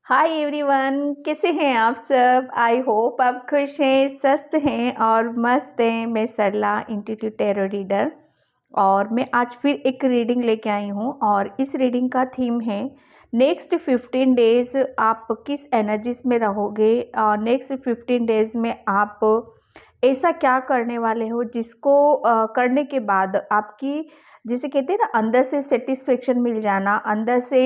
Hi everyone, कैसे हैं आप सब। आई होप आप खुश हैं, स्वस्थ हैं और मस्त हैं। मैं सरला इंस्टीट्यूट टैरो रीडर और मैं आज फिर एक रीडिंग लेके आई हूँ और इस रीडिंग का थीम है नेक्स्ट 15 डेज आप किस एनर्जीज में रहोगे और नेक्स्ट 15 डेज में आप ऐसा क्या करने वाले हो जिसको करने के बाद आपकी, जिसे कहते हैं ना, अंदर से सेटिस्फेक्शन मिल जाना, अंदर से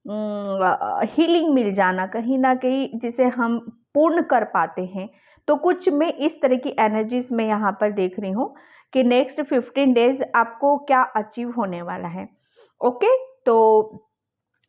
हीलिंग मिल जाना कहीं ना कहीं, जिसे हम पूर्ण कर पाते हैं। तो कुछ मैं इस तरह की एनर्जीज में यहाँ पर देख रही हूँ कि नेक्स्ट 15 डेज आपको क्या अचीव होने वाला है। ओके, तो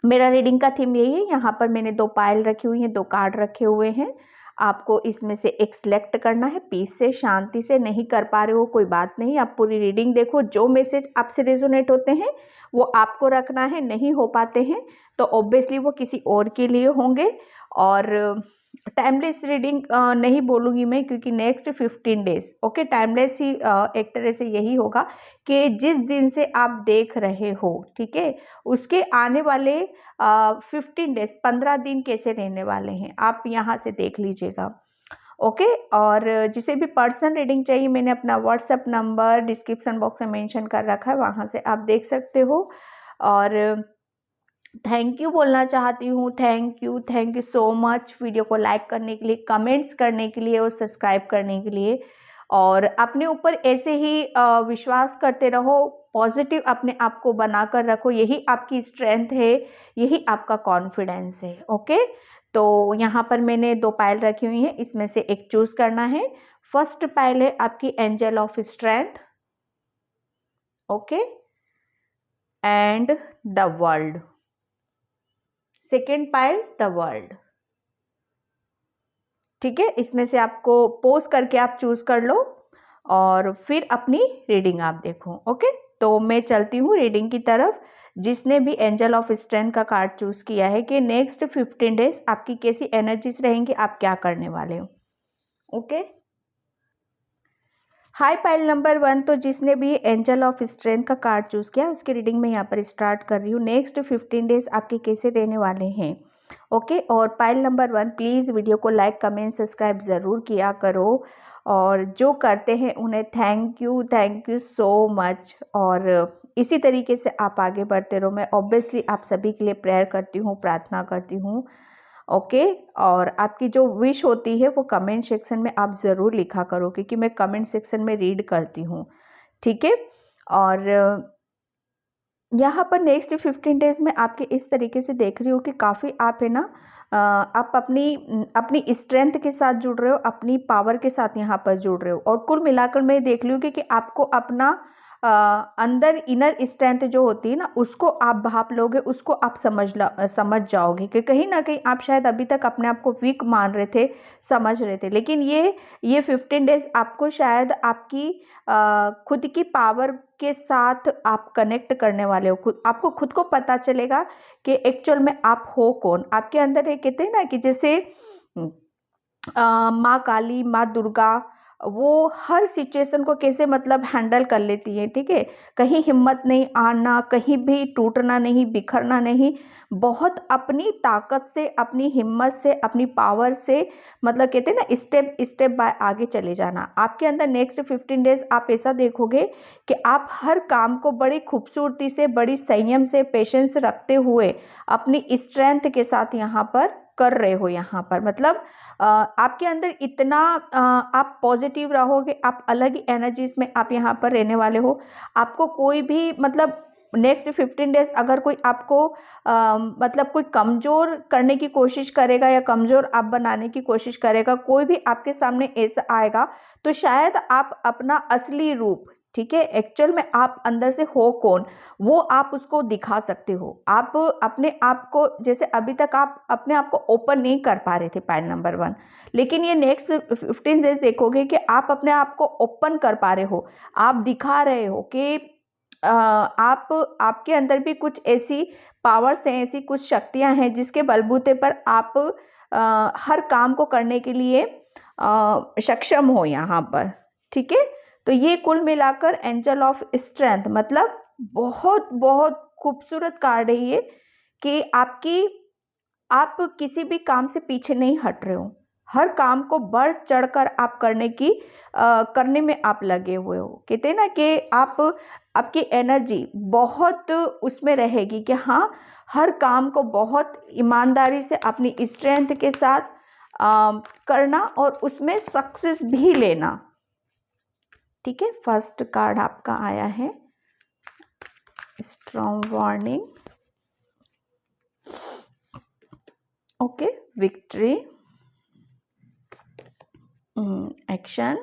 मेरा रीडिंग का थीम यही है। यहाँ पर मैंने 2 पायल रखी हुई हैं, 2 कार्ड रखे हुए हैं। आपको इसमें से एक सिलेक्ट करना है। पीस से, शांति से। नहीं कर पा रहे हो कोई बात नहीं, आप पूरी रीडिंग देखो। जो मैसेज आपसे रेजोनेट होते हैं वो आपको रखना है, नहीं हो पाते हैं तो ऑब्वियसली वो किसी और के लिए होंगे। और टाइमलेस रीडिंग नहीं बोलूँगी मैं, क्योंकि नेक्स्ट 15 डेज ओके टाइमलेस ही एक तरह से यही होगा कि जिस दिन से आप देख रहे हो, ठीक है, उसके आने वाले 15 डेज 15 दिन कैसे रहने वाले हैं आप यहाँ से देख लीजिएगा। ओके, और जिसे भी पर्सनल रीडिंग चाहिए मैंने अपना व्हाट्सएप नंबर डिस्क्रिप्शन बॉक्स में मेंशन कर रखा है, वहाँ से आप देख सकते हो। और थैंक यू बोलना चाहती हूँ, thank you so much video को लाइक करने के लिए, कमेंट्स करने के लिए और सब्सक्राइब करने के लिए। और अपने ऊपर ऐसे ही विश्वास करते रहो, पॉजिटिव अपने आप को बनाकर रखो, यही आपकी स्ट्रेंथ है, यही आपका कॉन्फिडेंस है। ओके, तो यहाँ पर मैंने 2 पायल रखी हुई हैं, इसमें से एक चूज करना है। फर्स्ट पायल है आपकी angel of strength, okay, and the world. Second pile the world, ठीक है। इसमें से आपको पोज करके आप चूज कर लो और फिर अपनी रीडिंग आप देखो। ओके, तो मैं चलती हूँ रीडिंग की तरफ। जिसने भी एंजल ऑफ स्ट्रेंथ का कार्ड चूज किया है कि नेक्स्ट 15 डेज आपकी कैसी एनर्जीज रहेंगी, आप क्या करने वाले हो। ओके, हाई पाइल नंबर 1, तो जिसने भी एंजल ऑफ स्ट्रेंथ का कार्ड चूज किया उसकी रीडिंग में यहाँ पर स्टार्ट कर रही हूँ। नेक्स्ट 15 डेज आपके कैसे रहने वाले हैं। ओके, और पाइल नंबर 1 प्लीज़ वीडियो को लाइक कमेंट सब्सक्राइब ज़रूर किया करो, और जो करते हैं उन्हें थैंक यू सो मच। और इसी तरीके से आप आगे बढ़ते रहो। मैं ऑब्वियसली आप सभी के लिए प्रेयर करती हूँ, प्रार्थना करती हूँ। ओके, और आपकी जो विश होती है वो कमेंट सेक्शन में आप ज़रूर लिखा करो, क्योंकि मैं कमेंट सेक्शन में रीड करती हूँ, ठीक है। और यहाँ पर नेक्स्ट 15 डेज में आपके इस तरीके से देख रही हूँ कि काफ़ी आप है ना, आप अपनी अपनी स्ट्रेंथ के साथ जुड़ रहे हो, अपनी पावर के साथ यहाँ पर जुड़ रहे हो। और कुल मिलाकर मैं देख रही हूँ कि आपको अपना अंदर इनर स्ट्रेंथ जो होती है ना, उसको आप भाप लोगे, उसको आप समझ जाओगे कि कहीं ना कहीं आप शायद अभी तक अपने आप को वीक मान रहे थे, समझ रहे थे, लेकिन ये 15 डेज आपको शायद आपकी खुद की पावर के साथ आप कनेक्ट करने वाले हो। आपको खुद को पता चलेगा कि एक्चुअल में आप हो कौन। आपके अंदर ये कहते हैं ना कि जैसे माँ काली, माँ दुर्गा, वो हर सिचुएशन को कैसे मतलब हैंडल कर लेती है, ठीक है। कहीं हिम्मत नहीं आना, कहीं भी टूटना नहीं, बिखरना नहीं, बहुत अपनी ताकत से, अपनी हिम्मत से, अपनी पावर से, मतलब कहते हैं ना, स्टेप स्टेप बाय आगे चले जाना। आपके अंदर नेक्स्ट 15 डेज आप ऐसा देखोगे कि आप हर काम को बड़ी खूबसूरती से, बड़ी संयम से, पेशेंस रखते हुए अपनी स्ट्रेंथ के साथ यहाँ पर कर रहे हो। यहाँ पर मतलब आपके अंदर इतना आप पॉजिटिव रहोगे, आप अलग ही एनर्जीज में आप यहाँ पर रहने वाले हो। आपको कोई भी मतलब नेक्स्ट 15 डेज अगर कोई आपको मतलब कोई कमज़ोर करने की कोशिश करेगा या कमज़ोर आप बनाने की कोशिश करेगा, कोई भी आपके सामने ऐसा आएगा, तो शायद आप अपना असली रूप, ठीक है, एक्चुअल में आप अंदर से हो कौन, वो आप उसको दिखा सकते हो। आप अपने आप को, जैसे अभी तक आप अपने आप को ओपन नहीं कर पा रहे थे पाइल नंबर 1, लेकिन ये नेक्स्ट 15 डेज देखोगे कि आप अपने आप को ओपन कर पा रहे हो। आप दिखा रहे हो कि आपके अंदर भी कुछ ऐसी पावर्स हैं, ऐसी कुछ शक्तियां हैं जिसके बलबूते पर आप हर काम को करने के लिए सक्षम हो यहाँ पर, ठीक है। तो ये कुल मिलाकर एंजल ऑफ स्ट्रेंथ मतलब बहुत बहुत खूबसूरत कार्ड है ये, कि आपकी आप किसी भी काम से पीछे नहीं हट रहे हो, हर काम को बढ़ चढ़कर आप करने में आप लगे हुए हो। कहते हैं ना कि आपकी एनर्जी बहुत उसमें रहेगी कि हाँ, हर काम को बहुत ईमानदारी से अपनी स्ट्रेंथ के साथ करना और उसमें सक्सेस भी लेना। ठीक है, फर्स्ट कार्ड आपका आया है strong warning, okay, victory, action,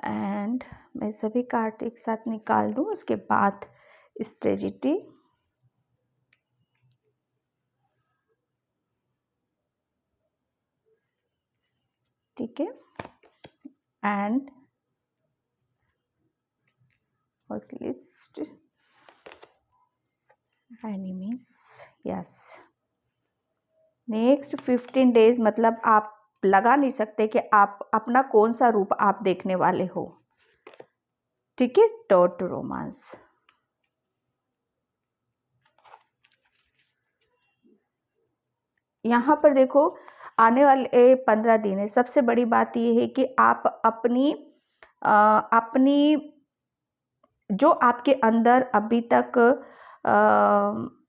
and मैं सभी कार्ड एक साथ निकाल दूं, उसके बाद स्ट्रेजिटी, ठीक है, and list enemies. Yes, next 15 days मतलब आप लगा नहीं सकते कि आप अपना कौन सा रूप आप देखने वाले हो। ठीक है, टॉट रोमांस, यहाँ पर देखो आने वाले 15 दिन है। सबसे बड़ी बात यह है कि आप अपनी जो आपके अंदर अभी तक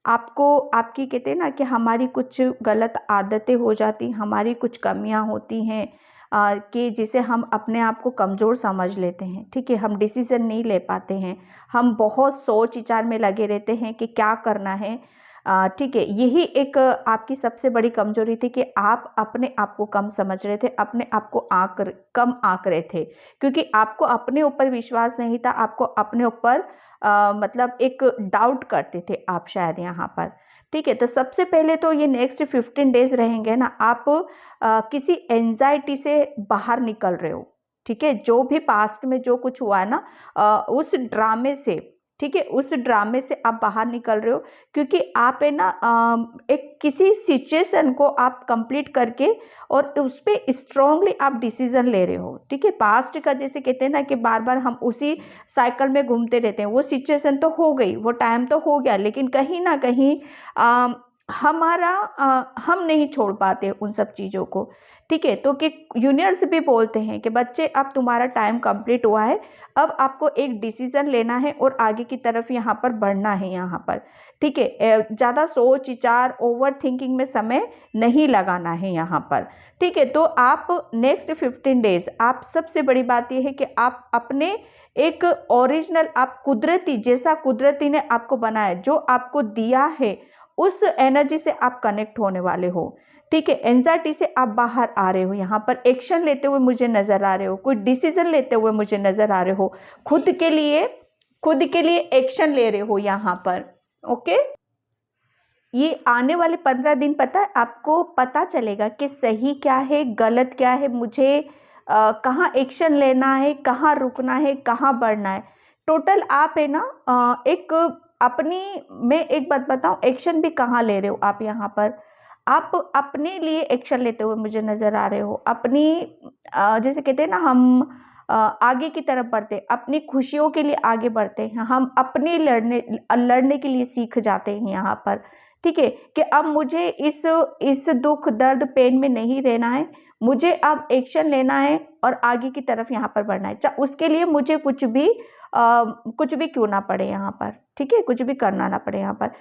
आपको आपकी कहते हैं ना कि हमारी कुछ गलत आदतें हो जाती, हमारी कुछ कमियां होती हैं कि जिसे हम अपने आप को कमज़ोर समझ लेते हैं। ठीक है, हम डिसीज़न नहीं ले पाते हैं, हम बहुत सोच विचार में लगे रहते हैं कि क्या करना है। ठीक है, यही एक आपकी सबसे बड़ी कमजोरी थी कि आप अपने आप को कम समझ रहे थे, अपने आप को कम आंक रहे थे, क्योंकि आपको अपने ऊपर विश्वास नहीं था, आपको अपने ऊपर मतलब एक डाउट करते थे आप शायद यहाँ पर। ठीक है, तो सबसे पहले तो ये नेक्स्ट 15 डेज रहेंगे ना, आप किसी एंजाइटी से बाहर निकल रहे हो। ठीक है, जो भी पास्ट में जो कुछ हुआ है ना, उस ड्रामे से, ठीक है, उस ड्रामे से आप बाहर निकल रहे हो, क्योंकि आप है ना एक किसी सिचुएशन को आप कंप्लीट करके और उस पर स्ट्रांगली आप डिसीजन ले रहे हो। ठीक है, पास्ट का जैसे कहते हैं ना कि बार बार हम उसी साइकिल में घूमते रहते हैं। वो सिचुएशन तो हो गई, वो टाइम तो हो गया, लेकिन कहीं ना कहीं हम नहीं छोड़ पाते उन सब चीज़ों को। ठीक है, तो कि यूनिवर्स भी बोलते हैं कि बच्चे अब तुम्हारा टाइम कंप्लीट हुआ है, अब आपको एक डिसीजन लेना है और आगे की तरफ यहाँ पर बढ़ना है यहाँ पर। ठीक है, ज़्यादा सोच विचार ओवर थिंकिंग में समय नहीं लगाना है यहाँ पर। ठीक है, तो आप नेक्स्ट 15 डेज आप सबसे बड़ी बात यह है कि आप अपने एक ओरिजिनल, आप कुदरती जैसा कुदरती ने आपको बनाया, जो आपको दिया है, उस एनर्जी से आप कनेक्ट होने वाले हो। ठीक है, एंजाइटी से आप बाहर आ रहे हो, यहाँ पर एक्शन लेते हुए मुझे नजर आ रहे हो, कोई डिसीजन लेते हुए मुझे नजर आ रहे हो, खुद के लिए एक्शन ले रहे हो यहाँ पर। ओके, ये आने वाले 15 दिन पता है आपको पता चलेगा कि सही क्या है, गलत क्या है, मुझे कहाँ एक्शन लेना है, कहाँ रुकना है, कहाँ बढ़ना है। टोटल आप है ना एक अपनी, मैं एक बात बताऊं, एक्शन भी कहाँ ले रहे हो आप यहाँ पर, आप अपने लिए एक्शन लेते हुए मुझे नजर आ रहे हो। अपनी जैसे कहते हैं ना, हम आगे की तरफ बढ़ते, अपनी खुशियों के लिए आगे बढ़ते हैं, हम अपने लड़ने के लिए सीख जाते हैं यहाँ पर। ठीक है, कि अब मुझे इस दुख दर्द पेन में नहीं रहना है, मुझे अब एक्शन लेना है और आगे की तरफ यहाँ पर बढ़ना है। उसके लिए मुझे कुछ भी क्यों ना पड़े यहाँ पर। ठीक है, कुछ भी करना ना पड़े यहाँ पर।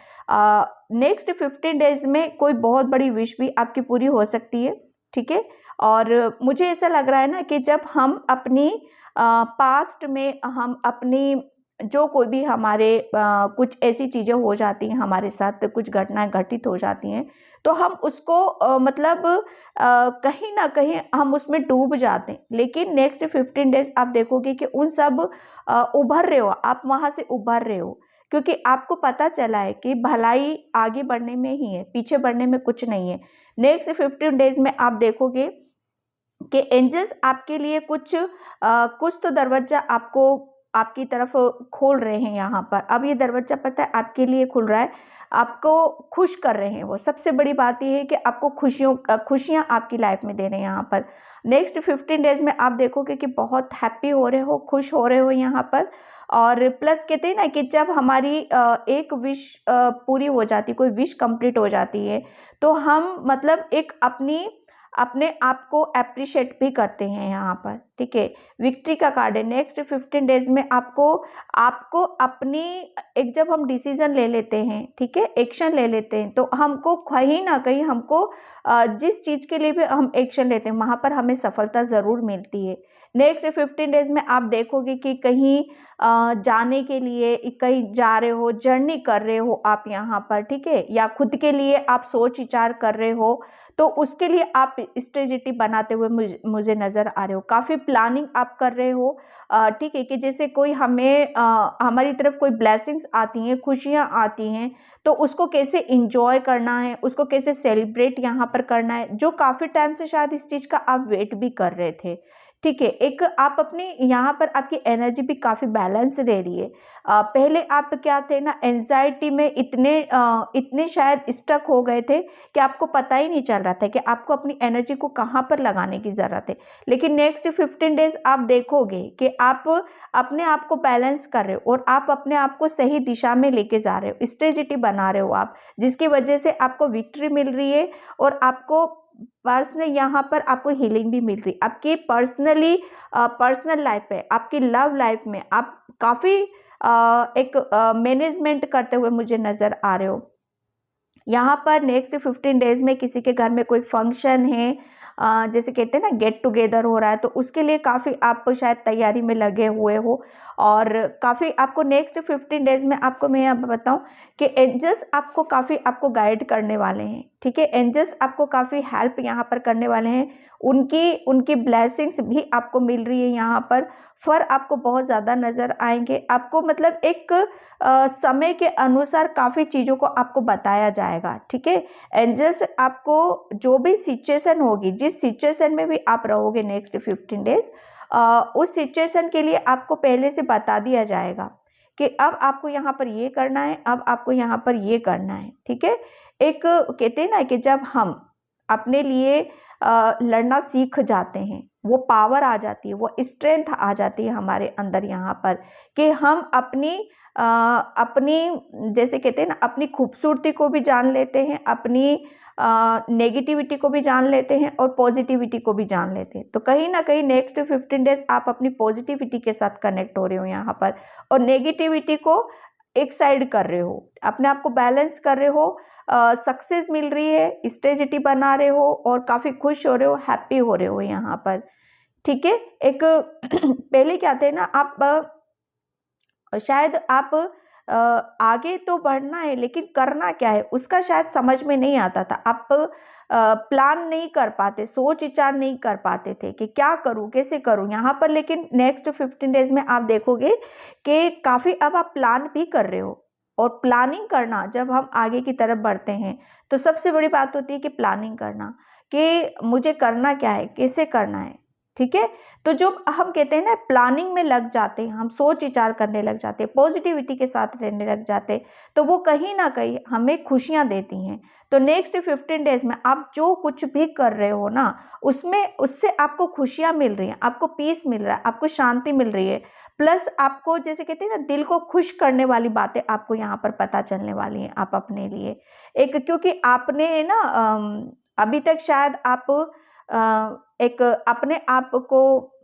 नेक्स्ट 15 डेज में कोई बहुत बड़ी विश भी आपकी पूरी हो सकती है। ठीक है, और मुझे ऐसा लग रहा है ना कि जब हम अपनी पास्ट में हम अपनी जो कोई भी हमारे कुछ ऐसी चीज़ें हो जाती हैं, हमारे साथ कुछ घटनाएं घटित हो जाती हैं, तो हम उसको मतलब कहीं ना कहीं हम उसमें डूब जाते हैं। लेकिन नेक्स्ट 15 डेज आप देखोगे कि उन सब उभर रहे हो, आप वहाँ से उभर रहे हो, क्योंकि आपको पता चला है कि भलाई आगे बढ़ने में ही है, पीछे बढ़ने में कुछ नहीं है। नेक्स्ट 15 डेज में आप देखोगे कि एंजल्स आपके लिए कुछ तो दरवाजा आपकी तरफ खोल रहे हैं यहाँ पर। अब ये दरवाजा पता है आपके लिए खुल रहा है, आपको खुश कर रहे हैं वो। सबसे बड़ी बात ये है कि आपको खुशियाँ आपकी लाइफ में दे रहे हैं यहाँ पर। नेक्स्ट 15 डेज में आप देखोगे कि बहुत हैप्पी हो रहे हो, खुश हो रहे हो यहाँ पर। और प्लस कहते हैं ना कि जब हमारी एक विश पूरी हो जाती, कोई विश कंप्लीट हो जाती है, तो हम मतलब एक अपने आप को अप्रिशिएट भी करते हैं यहाँ पर, ठीक है। विक्ट्री का कार्ड है। नेक्स्ट 15 डेज में आपको आपको अपनी एक जब हम डिसीजन ले लेते हैं, ठीक है, एक्शन ले लेते हैं, तो हमको कहीं ना कहीं हमको जिस चीज़ के लिए भी हम एक्शन लेते हैं वहाँ पर हमें सफलता ज़रूर मिलती है। नेक्स्ट 15 डेज में आप देखोगे कि कहीं जाने के लिए कहीं जा रहे हो, जर्नी कर रहे हो आप यहाँ पर, ठीक है, या खुद के लिए आप सोच विचार कर रहे हो, तो उसके लिए आप स्ट्रेटेजी बनाते हुए मुझे नज़र आ रहे हो। काफ़ी प्लानिंग आप कर रहे हो, ठीक है, कि जैसे कोई हमारी तरफ कोई ब्लेसिंग्स आती हैं, खुशियाँ आती हैं, तो उसको कैसे इंजॉय करना है, उसको कैसे सेलिब्रेट यहाँ पर करना है, जो काफ़ी टाइम से शायद इस चीज़ का आप वेट भी कर रहे थे, ठीक है। एक आप अपनी यहाँ पर आपकी एनर्जी भी काफ़ी बैलेंस रह रही है। पहले आप क्या थे ना, एंजाइटी में इतने शायद स्टक हो गए थे कि आपको पता ही नहीं चल रहा था कि आपको अपनी एनर्जी को कहाँ पर लगाने की ज़रूरत है। लेकिन नेक्स्ट 15 डेज आप देखोगे कि आप अपने आप को बैलेंस कर रहे हो और आप अपने आप को सही दिशा में लेके जा रहे हो, स्ट्रेटेजी बना रहे हो आप, जिसकी वजह से आपको विक्ट्री मिल रही है और आपको पर्सनल यहाँ पर आपको हीलिंग भी मिल रही है। आपकी पर्सनल लाइफ में, आपकी लव लाइफ में आप काफ़ी एक मैनेजमेंट करते हुए मुझे नज़र आ रहे हो। यहाँ पर नेक्स्ट 15 डेज में किसी के घर में कोई फंक्शन है, जैसे कहते हैं ना गेट टुगेदर हो रहा है, तो उसके लिए काफ़ी आप शायद तैयारी में लगे हुए हो और काफ़ी आपको नेक्स्ट 15 डेज में आपको मैं यहाँ बताऊँ कि एंजल्स आपको गाइड करने वाले हैं, ठीक है। एंजल्स आपको काफ़ी हेल्प यहाँ पर करने वाले हैं, उनकी ब्लेसिंग्स भी आपको मिल रही है यहाँ पर। फर आपको बहुत ज़्यादा नज़र आएंगे, आपको मतलब एक समय के अनुसार काफ़ी चीज़ों को आपको बताया जाएगा, ठीक है। एंजल्स आपको जो भी सिचुएशन होगी, जिस सिचुएशन में भी आप रहोगे नेक्स्ट 15 डेज, उस सिचुएशन के लिए आपको पहले से बता दिया जाएगा कि अब आपको यहाँ पर ये करना है, अब आपको यहाँ पर ये करना है, ठीक है। एक कहते हैं ना कि जब हम अपने लिए लड़ना सीख जाते हैं, वो पावर आ जाती है, वो स्ट्रेंथ आ जाती है हमारे अंदर यहाँ पर कि हम अपनी जैसे कहते हैं ना अपनी खूबसूरती को भी जान लेते हैं, अपनी नेगेटिविटी को भी जान लेते हैं और पॉजिटिविटी को भी जान लेते हैं। तो कहीं ना कहीं नेक्स्ट 15 डेज आप अपनी पॉजिटिविटी के साथ कनेक्ट हो रहे हो यहाँ पर और नेगेटिविटी को एक साइड कर रहे हो, अपने आप को बैलेंस कर रहे हो, सक्सेस मिल रही है, स्ट्रेटेजी बना रहे हो और काफ़ी खुश हो रहे हो, हैप्पी हो रहे हो यहाँ पर, ठीक है। एक पहले क्या थे ना, आप शायद आप आगे तो बढ़ना है लेकिन करना क्या है उसका शायद समझ में नहीं आता था। आप प्लान नहीं कर पाते, सोच विचार नहीं कर पाते थे कि क्या करूं, कैसे करूं यहाँ पर। लेकिन नेक्स्ट 15 डेज में आप देखोगे कि काफ़ी अब आप प्लान भी कर रहे हो। और प्लानिंग करना, जब हम आगे की तरफ बढ़ते हैं तो सबसे बड़ी बात होती है कि प्लानिंग करना, कि मुझे करना क्या है, कैसे करना है, ठीक है। तो जो हम कहते हैं ना प्लानिंग में लग जाते हैं, हम सोच विचार करने लग जाते हैं, पॉजिटिविटी के साथ रहने लग जाते हैं, तो वो कहीं ना कहीं हमें खुशियां देती हैं। तो नेक्स्ट 15 डेज में आप जो कुछ भी कर रहे हो ना, उससे आपको खुशियां मिल रही हैं, आपको पीस मिल रहा है, आपको शांति मिल रही है, प्लस आपको जैसे कहते हैं ना दिल को खुश करने वाली बातें आपको यहाँ पर पता चलने वाली हैं आप अपने लिए। एक क्योंकि आपने ना अभी तक शायद आप एक अपने आप को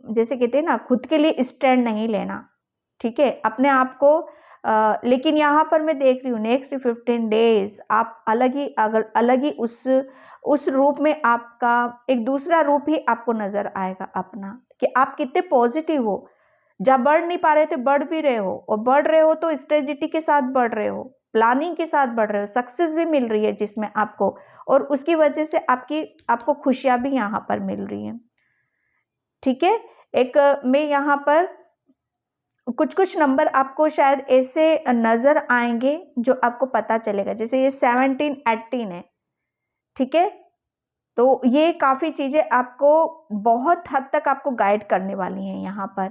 जैसे कहते हैं ना खुद के लिए स्टैंड नहीं लेना, ठीक है, अपने आप को लेकिन यहाँ पर मैं देख रही हूँ नेक्स्ट 15 डेज आप अलग ही उस रूप में आपका एक दूसरा रूप ही आपको नजर आएगा अपना, कि आप कितने पॉजिटिव हो, जब बढ़ नहीं पा रहे थे बढ़ भी रहे हो, और बढ़ रहे हो तो स्ट्रेटेजी के साथ बढ़ रहे हो, प्लानिंग के साथ बढ़ रहे हो, सक्सेस भी मिल रही है जिसमें आपको, और उसकी वजह से आपको खुशियां भी यहाँ पर मिल रही हैं, ठीक है। एक मैं यहाँ पर कुछ नंबर आपको शायद ऐसे नजर आएंगे जो आपको पता चलेगा, जैसे ये 17 18 है, ठीक है। तो ये काफ़ी चीज़ें आपको बहुत हद तक आपको गाइड करने वाली हैं यहाँ पर।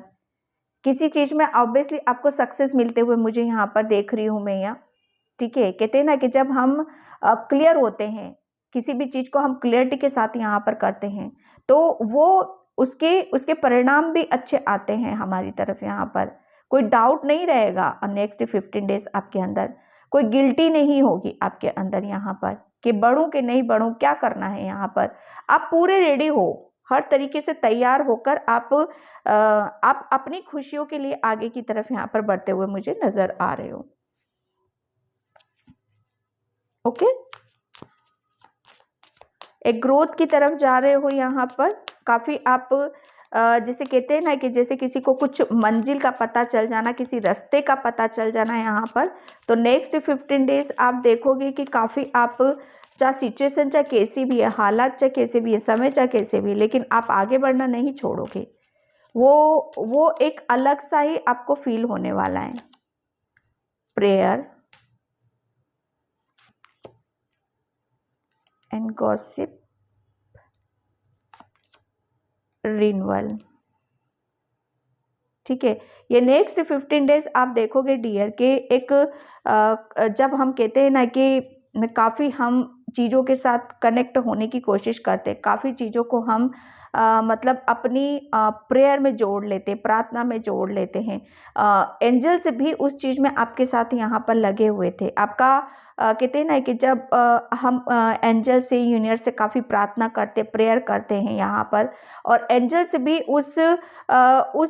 किसी चीज़ में ऑब्वियसली आपको सक्सेस मिलते हुए मुझे यहाँ पर देख रही हूँ मैं यहाँ, ठीक है। कहते हैं ना कि जब हम क्लियर होते हैं, किसी भी चीज़ को हम क्लियरिटी के साथ यहाँ पर करते हैं, तो वो उसके परिणाम भी अच्छे आते हैं हमारी तरफ यहाँ पर। कोई डाउट नहीं रहेगा और नेक्स्ट 15 डेज आपके अंदर कोई गिल्टी नहीं होगी आपके अंदर यहाँ पर कि बढ़ूं कि नहीं बढ़ूं, क्या करना है। यहाँ पर आप पूरे रेडी हो, हर तरीके से तैयार होकर आप अपनी खुशियों के लिए आगे की तरफ यहाँ पर बढ़ते हुए मुझे नजर आ रहे हो। ओके, एक ग्रोथ की तरफ जा रहे हो यहाँ पर। काफी आप जैसे कहते हैं ना कि जैसे किसी को कुछ मंजिल का पता चल जाना, किसी रास्ते का पता चल जाना यहाँ पर। तो नेक्स्ट 15 डेज आप देखोगे कि काफ़ी आप, चाहे सिचुएशन चाहे कैसी भी है, हालात चाहे कैसे भी है, समय चाहे कैसे भी, लेकिन आप आगे बढ़ना नहीं छोड़ोगे। वो एक अलग सा ही आपको फील होने वाला है। प्रेयर एंड गॉसिप, रिन्यूअल, ठीक है। ये नेक्स्ट 15 डेज आप देखोगे डियर के एक जब हम कहते हैं ना कि काफ़ी हम चीज़ों के साथ कनेक्ट होने की कोशिश करते हैं, काफ़ी चीज़ों को हम मतलब अपनी प्रेयर में जोड़ लेते हैं, प्रार्थना में जोड़ लेते हैं। एंजल्स भी उस चीज़ में आपके साथ यहाँ पर लगे हुए थे। आपका कहते हैं ना कि जब हम एंजल से, यूनिवर्स से काफ़ी प्रार्थना करते, प्रेयर करते हैं यहाँ पर, और एंजल्स भी उस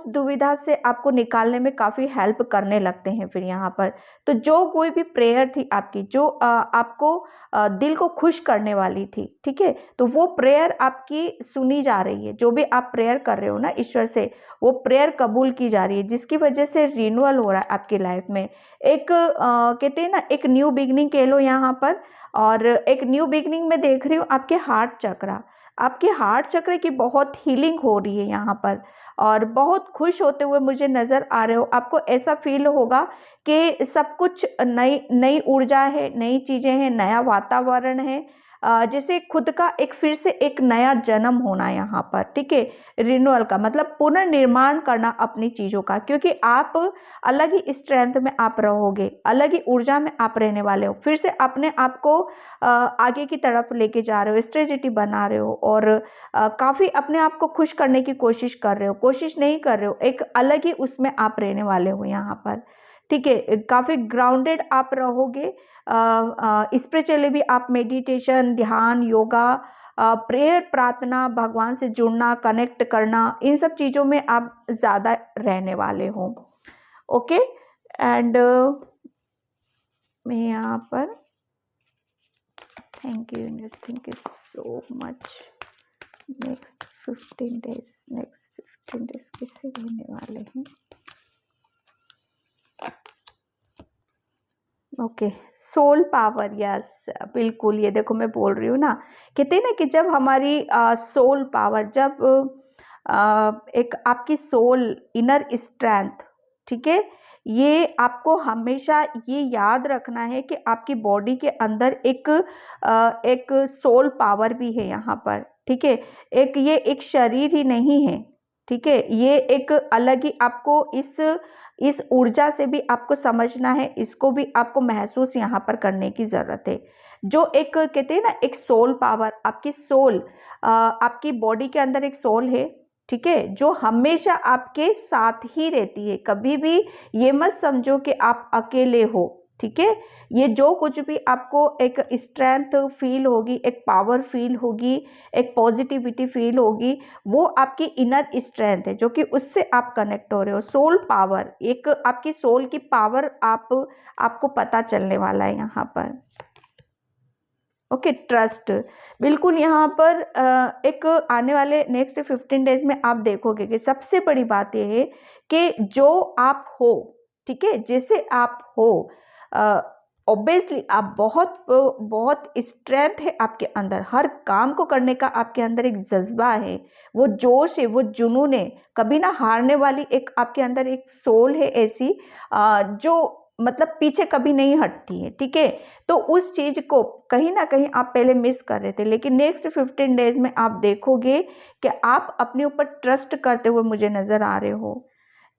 दुविधा से आपको निकालने में काफ़ी हेल्प करने लगते हैं फिर यहाँ पर। तो जो कोई भी प्रेयर थी आपकी, जो आपको दिल को खुश करने वाली थी, ठीक है, तो वो प्रेयर आपकी सुनी जा रही है। जो भी आप प्रेयर कर रहे हो ना ईश्वर से, वो प्रेयर कबूल की जा रही है, जिसकी वजह से रिन्यूअल हो रहा है आपकी लाइफ में। एक कहते हैं ना, एक न्यू बिगनिंग कह लो यहाँ पर। और एक न्यू बिगनिंग में देख रही हूँ आपके हार्ट चक्रा, आपके हार्ट चक्र की बहुत हीलिंग हो रही है यहाँ पर, और बहुत खुश होते हुए मुझे नज़र आ रहे हो। आपको ऐसा फील होगा कि सब कुछ नई नई ऊर्जा है, नई चीज़ें हैं, नया वातावरण है, जैसे खुद का एक फिर से एक नया जन्म होना यहाँ पर, ठीक है। रिन्यूअल का मतलब पुनर्निर्माण करना अपनी चीज़ों का, क्योंकि आप अलग ही स्ट्रेंथ में आप रहोगे, अलग ही ऊर्जा में आप रहने वाले हो। फिर से अपने आप को आगे की तरफ लेके जा रहे हो, स्ट्रेटजी बना रहे हो, और काफ़ी अपने आप को खुश करने की कोशिश कर रहे हो, कोशिश नहीं कर रहे हो, एक अलग ही उसमें आप रहने वाले हो यहाँ पर, ठीक है। काफ़ी ग्राउंडेड आप रहोगे। स्पिरिचुअली भी आप मेडिटेशन, ध्यान, योगा, प्रेयर, प्रार्थना, भगवान से जुड़ना, कनेक्ट करना, इन सब चीज़ों में आप ज़्यादा रहने वाले हो। ओके, एंड मैं यहाँ पर thank you so much. Next 15 days किससे रहने वाले हैं? ओके, सोल पावर, यस बिल्कुल। ये देखो मैं बोल रही हूँ ना, कहते हैं ना कि जब हमारी सोल पावर, जब एक आपकी सोल, इनर स्ट्रेंथ, ठीक है, ये आपको हमेशा ये याद रखना है कि आपकी बॉडी के अंदर एक सोल पावर भी है यहाँ पर, ठीक है। ये एक शरीर ही नहीं है, ठीक है, ये एक अलग ही आपको इस ऊर्जा से भी आपको समझना है, इसको भी आपको महसूस यहाँ पर करने की ज़रूरत है। जो एक कहते हैं ना, एक सोल पावर, आपकी सोल, आपकी बॉडी के अंदर एक सोल है, ठीक है, जो हमेशा आपके साथ ही रहती है। कभी भी ये मत समझो कि आप अकेले हो, ठीक है। ये जो कुछ भी आपको एक स्ट्रेंथ फील होगी, एक पावर फील होगी, एक पॉजिटिविटी फील होगी, वो आपकी इनर स्ट्रेंथ है, जो कि उससे आप कनेक्ट हो रहे हो। सोल पावर, एक आपकी सोल की पावर आपको पता चलने वाला है यहाँ पर। ओके, ट्रस्ट, बिल्कुल। यहाँ पर एक आने वाले नेक्स्ट 15 डेज में आप देखोगे कि सबसे बड़ी बात यह है कि जो आप हो, ठीक है, जैसे आप हो, ऑब्वियसली आप बहुत स्ट्रेंथ है आपके अंदर, हर काम को करने का आपके अंदर एक जज्बा है, वो जोश है, वो जुनून है, कभी ना हारने वाली एक आपके अंदर एक सोल है ऐसी, जो मतलब पीछे कभी नहीं हटती है, ठीक है। तो उस चीज़ को कहीं ना कहीं आप पहले मिस कर रहे थे, लेकिन नेक्स्ट 15 डेज में आप देखोगे कि आप अपने ऊपर ट्रस्ट करते हुए मुझे नज़र आ रहे हो,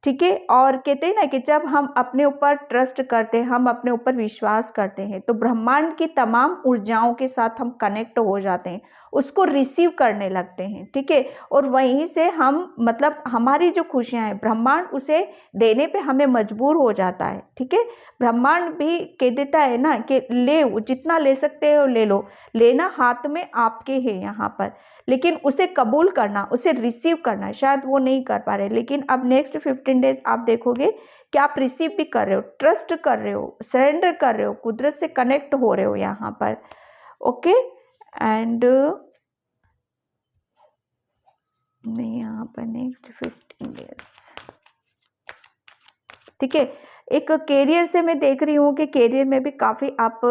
ठीक है। और कहते हैं ना कि जब हम अपने ऊपर ट्रस्ट करते हैं, हम अपने ऊपर विश्वास करते हैं, तो ब्रह्मांड की तमाम ऊर्जाओं के साथ हम कनेक्ट हो जाते हैं, उसको रिसीव करने लगते हैं, ठीक है। और वहीं से हम मतलब हमारी जो खुशियां हैं, ब्रह्मांड उसे देने पे हमें मजबूर हो जाता है, ठीक है। ब्रह्मांड भी कह देता है ना कि ले, जितना ले सकते हो ले लो, लेना हाथ में आपके है यहाँ पर, लेकिन उसे कबूल करना, उसे रिसीव करना शायद वो नहीं कर पा रहे। लेकिन अब नेक्स्ट 15 डेज आप देखोगे कि आप रिसीव भी कर रहे हो, ट्रस्ट कर रहे हो, सरेंडर कर रहे हो, कुदरत से कनेक्ट हो रहे हो यहाँ पर। ओके, एंड मैं यहाँ पर नेक्स्ट 15 डेज, ठीक है। एक कैरियर से मैं देख रही हूँ कि कैरियर में भी काफ़ी आप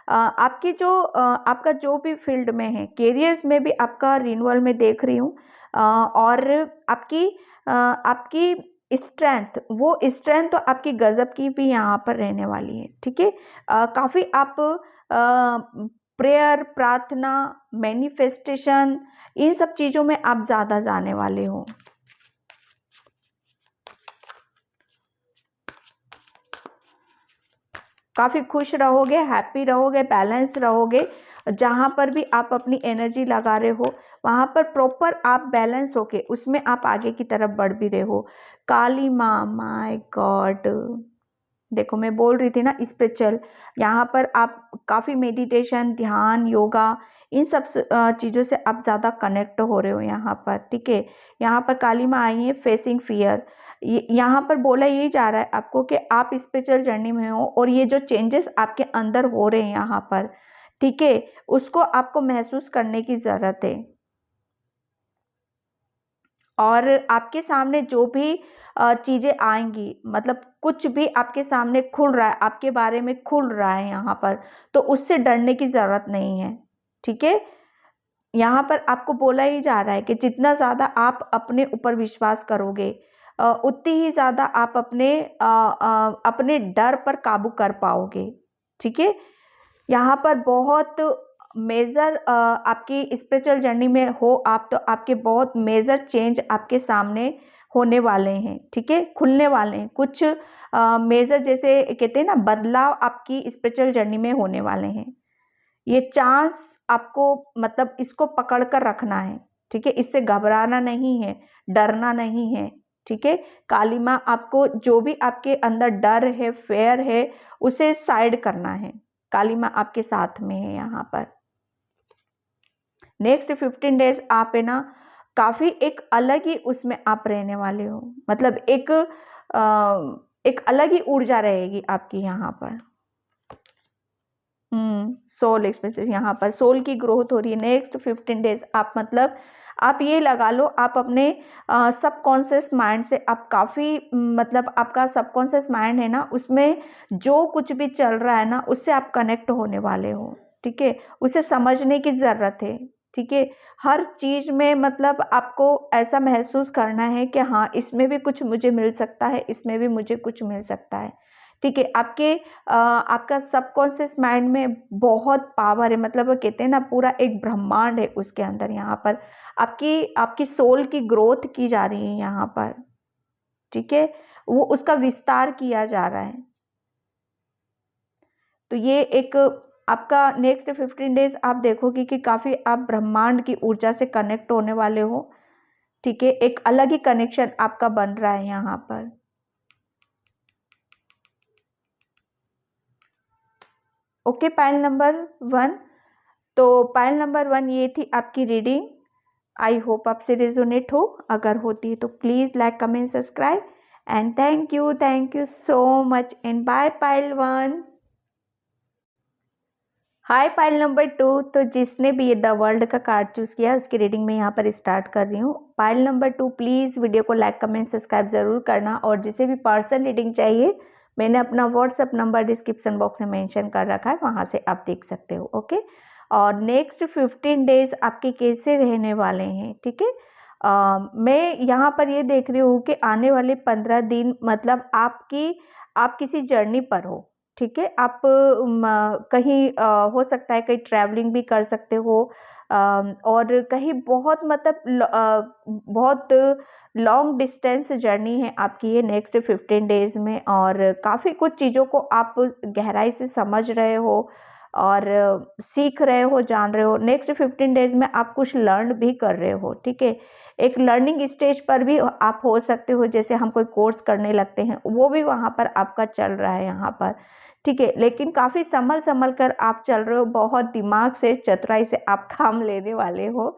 आपकी जो आपका जो भी फील्ड में है, कैरियर्स में भी आपका रिन्यूअल में देख रही हूँ। और आपकी स्ट्रेंथ, वो स्ट्रेंथ तो आपकी गजब की भी यहाँ पर रहने वाली है, ठीक है। काफ़ी आप प्रेयर, प्रार्थना, मैनिफेस्टेशन, इन सब चीज़ों में आप ज़्यादा जाने वाले हो। काफ़ी खुश रहोगे, हैप्पी रहोगे, बैलेंस रहोगे। जहाँ पर भी आप अपनी एनर्जी लगा रहे हो, वहाँ पर प्रॉपर आप बैलेंस होके उसमें आप आगे की तरफ बढ़ भी रहे हो। काली माँ, माय गॉड, देखो मैं बोल रही थी ना स्पिरिचुअल, यहाँ पर आप काफ़ी मेडिटेशन, ध्यान, योगा, इन सब चीज़ों से आप ज़्यादा कनेक्ट हो रहे हो यहाँ पर, ठीक है। यहाँ पर काली माँ आई है, फेसिंग फियर। यहाँ पर बोला यही जा रहा है आपको कि आप स्पिरिचुअल जर्नी में हो और ये जो चेंजेस आपके अंदर हो रहे हैं यहाँ पर, ठीक है, उसको आपको महसूस करने की ज़रूरत है। और आपके सामने जो भी चीज़ें आएंगी, मतलब कुछ भी आपके सामने खुल रहा है, आपके बारे में खुल रहा है यहाँ पर, तो उससे डरने की ज़रूरत नहीं है, ठीक है। यहाँ पर आपको बोला ही जा रहा है कि जितना ज़्यादा आप अपने ऊपर विश्वास करोगे, उतनी ही ज़्यादा आप अपने डर पर काबू कर पाओगे, ठीक है। यहाँ पर बहुत मेजर आपकी स्पिरिचुअल जर्नी में हो आप, तो आपके बहुत मेजर चेंज आपके सामने होने वाले हैं, ठीक है, खुलने वाले हैं कुछ मेजर, जैसे कहते हैं ना बदलाव आपकी स्पिरिचुअल जर्नी में होने वाले हैं। ये चांस आपको मतलब इसको पकड़ कर रखना है, ठीक है, इससे घबराना नहीं है, डरना नहीं है, ठीक है। काली माँ आपको जो भी आपके अंदर डर है, फेयर है, उसे साइड करना है। काली माँ आपके साथ में है यहाँ पर। नेक्स्ट 15 डेज आप है ना काफ़ी एक अलग ही उसमें आप रहने वाले हो, मतलब एक अलग ही ऊर्जा रहेगी आपकी यहाँ पर। सोल एक्सप्रेसेस, यहाँ पर सोल की ग्रोथ हो रही है। नेक्स्ट 15 डेज आप मतलब आप ये लगा लो, आप अपने सबकॉन्शियस माइंड से आप काफ़ी मतलब आपका सबकॉन्शियस माइंड है ना, उसमें जो कुछ भी चल रहा है ना, उससे आप कनेक्ट होने वाले हो, ठीक है। उसे समझने की ज़रूरत है, ठीक है। हर चीज़ में मतलब आपको ऐसा महसूस करना है कि हाँ, इसमें भी कुछ मुझे मिल सकता है, इसमें भी मुझे कुछ मिल सकता है, ठीक है। आपका सबकॉन्शियस माइंड में बहुत पावर है, मतलब वो कहते हैं ना पूरा एक ब्रह्मांड है उसके अंदर। यहाँ पर आपकी आपकी सोल की ग्रोथ की जा रही है यहाँ पर, ठीक है, वो उसका विस्तार किया जा रहा है। तो ये एक आपका नेक्स्ट 15 डेज आप देखोगे कि काफ़ी आप ब्रह्मांड की ऊर्जा से कनेक्ट होने वाले हो, ठीक है। एक अलग ही कनेक्शन आपका बन रहा है यहाँ पर। Okay, pile number 1। तो पाइल नंबर 1 ये थी आपकी रीडिंग। आई होप आपसे रेजोनेट हो, अगर होती है तो please like, comment, subscribe, and thank you so much, and bye pile 1। Hi pile number 2। तो जिसने भी ये द वर्ल्ड का कार्ड चूज़ किया, उसकी रीडिंग में यहाँ पर स्टार्ट कर रही हूँ। पाइल नंबर 2, प्लीज़ वीडियो को लाइक, कमेंट, सब्सक्राइब ज़रूर करना। और जिसे भी पर्सन रीडिंग चाहिए, मैंने अपना व्हाट्सअप नंबर डिस्क्रिप्शन बॉक्स में मेंशन कर रखा है, वहाँ से आप देख सकते हो, ओके। और नेक्स्ट 15 डेज आपके कैसे रहने वाले हैं, ठीक है। मैं यहाँ पर ये देख रही हूँ कि आने वाले 15 दिन मतलब आप किसी जर्नी पर हो, ठीक है। आप कहीं हो सकता है कहीं ट्रैवलिंग भी कर सकते हो, और कहीं बहुत मतलब बहुत लॉन्ग डिस्टेंस जर्नी है आपकी ये नेक्स्ट 15 डेज़ में, और काफ़ी कुछ चीज़ों को आप गहराई से समझ रहे हो और सीख रहे हो, जान रहे हो। नेक्स्ट 15 डेज़ में आप कुछ लर्न भी कर रहे हो, ठीक है। एक लर्निंग स्टेज पर भी आप हो सकते हो, जैसे हम कोई कोर्स करने लगते हैं, वो भी वहाँ पर आपका चल रहा है यहाँ पर, ठीक है। लेकिन काफ़ी संभल कर आप चल रहे हो, बहुत दिमाग से, चतुराई से आप काम लेने वाले हो,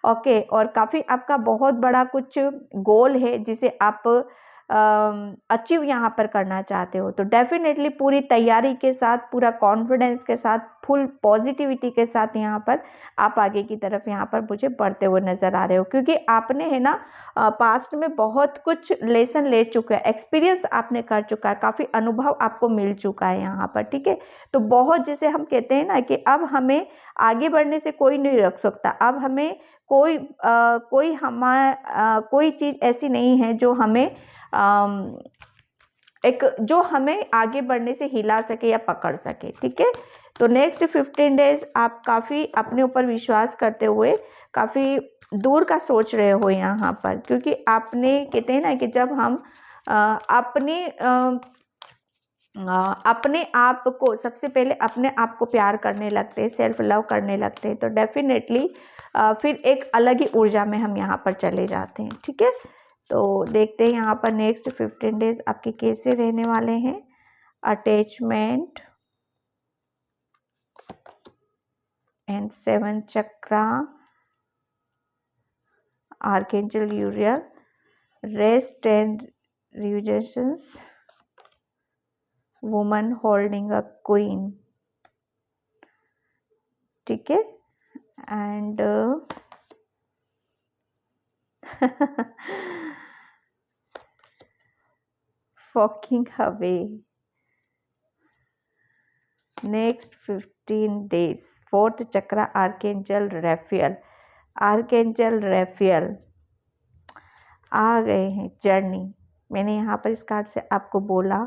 ओके। और काफ़ी आपका बहुत बड़ा कुछ गोल है जिसे आप अचीव यहाँ पर करना चाहते हो। तो डेफिनेटली पूरी तैयारी के साथ, पूरा कॉन्फिडेंस के साथ, फुल पॉजिटिविटी के साथ यहाँ पर आप आगे की तरफ यहाँ पर मुझे बढ़ते हुए नज़र आ रहे हो, क्योंकि आपने है ना पास्ट में बहुत कुछ लेसन ले चुका है, एक्सपीरियंस आपने कर चुका है, काफ़ी अनुभव आपको मिल चुका है यहाँ पर, ठीक है। तो बहुत, जैसे हम कहते हैं ना कि अब हमें आगे बढ़ने से कोई नहीं रोक सकता, अब हमें कोई चीज़ ऐसी नहीं है जो हमें जो हमें आगे बढ़ने से हिला सके या पकड़ सके, ठीक है। तो नेक्स्ट 15 डेज आप काफ़ी अपने ऊपर विश्वास करते हुए काफ़ी दूर का सोच रहे हो यहाँ पर, क्योंकि आपने, कहते हैं ना कि जब हम अपने आप को, सबसे पहले अपने आप को प्यार करने लगते हैं, सेल्फ लव करने लगते हैं, तो डेफिनेटली फिर एक अलग ही ऊर्जा में हम यहाँ पर चले जाते हैं, ठीक है। तो देखते हैं यहाँ पर नेक्स्ट 15 डेज आपके कैसे रहने वाले हैं। Attachment and 7 chakra, archangel Uriel, rest and rejuvenations, woman holding a queen, ठीक है। And walking away, next 15 days, 4th chakra, archangel Raphael, archangel Raphael आ गए हैं। जर्नी, मैंने यहाँ पर इस कार्ड से आपको बोला